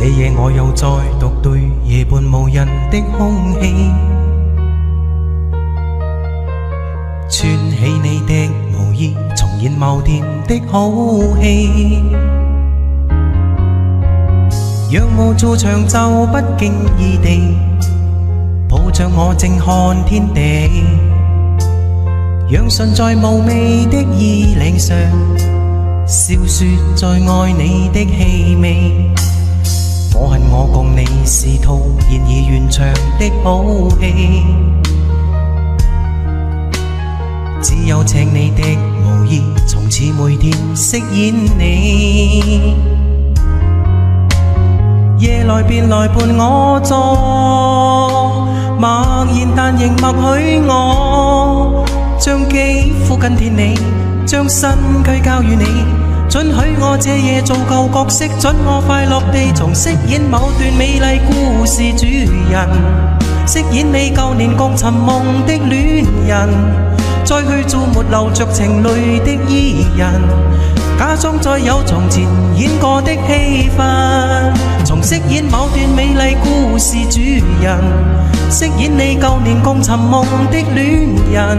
這夜我又再獨對夜半無人的空氣，穿起你的毛衣，重現某天的好戲。若無做長就不經意地抱着我靜看天地，讓唇在無味的衣領上笑說在愛你的氣味。我恨我共你是套現已完場的好戲，只有請你的無意，從此每天飾演你。夜來便來伴我坐，默然但仍默許我，將肌膚跟貼你，將身軀交予你。准許我這夜做舊角色，准我快樂地重飾演某段美麗故事主人，飾演你舊年共尋夢的戀人，再去做沒流着情淚的伊人，假裝再有從前演過的戲份，重飾演某段美麗故事主人，飾演你舊年共尋夢的戀人，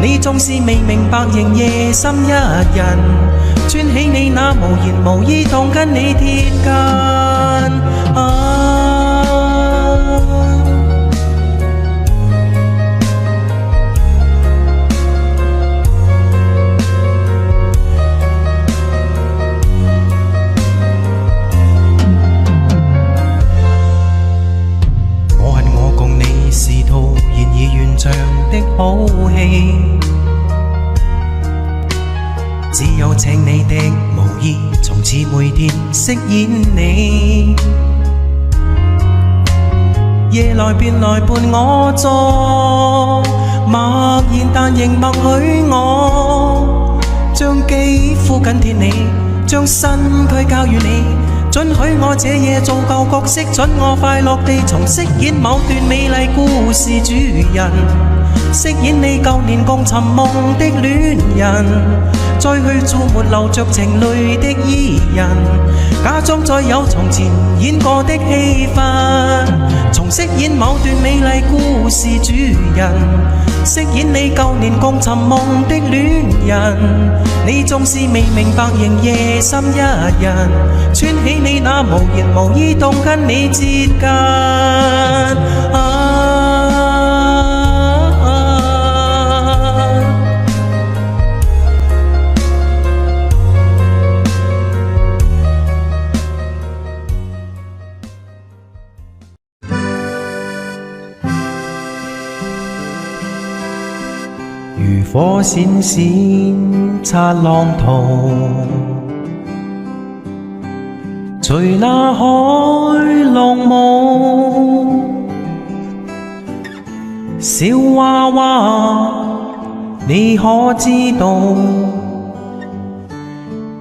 你縱是未明白仍夜深一人，穿起你那無言無意痛跟你貼近我恨我共你是套現已完場的好戲，只有請你的無意，從此每天飾演你。夜來便來伴我坐，默然但仍默許我，將肌膚緊貼你，將身軀交予你。准許我這夜做舊角色，准我快樂地重飾演某段美麗故事主人，飾演你舊年共尋夢的戀人，再去做沒流着情淚的伊人，假裝再有從前演過的戲份，重飾演某段美麗故事主人，飾演你舊年共尋夢的戀人，你縱是未明白仍夜深一人，穿起你那無言無意動跟你接近如火閃閃擦浪濤，隨那海浪舞。小娃娃，你可知道？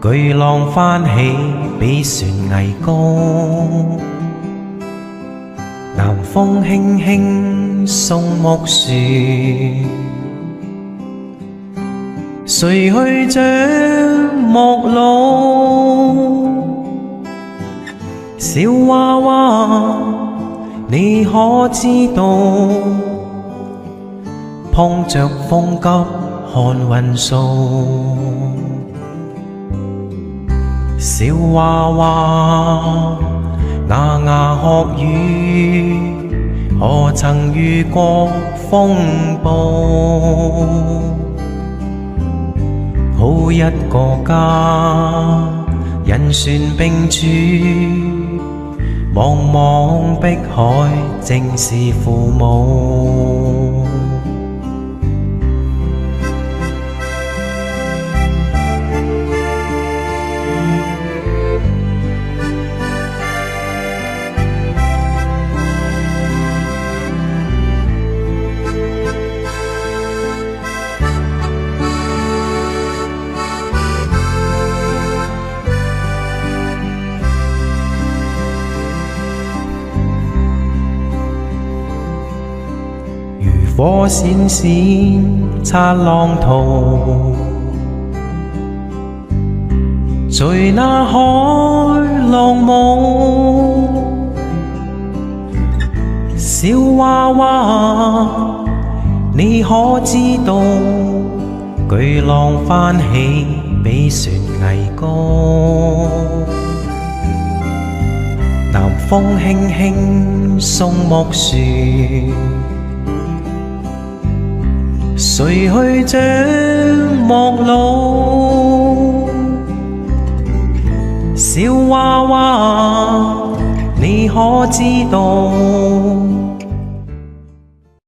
巨浪翻起比船桅高，南風輕輕送木樹。誰去將木路？小娃娃，你可知道？碰着風急看雲數。小娃娃，牙牙學語，何曾遇過風暴？好一個家，人船並處，茫茫碧海正是父母。火閃閃擦浪濤，隨那海浪舞。小娃娃，你可知道巨浪翻起比船危高，南風輕輕送木樹，誰去將陌路？小娃娃，你可知道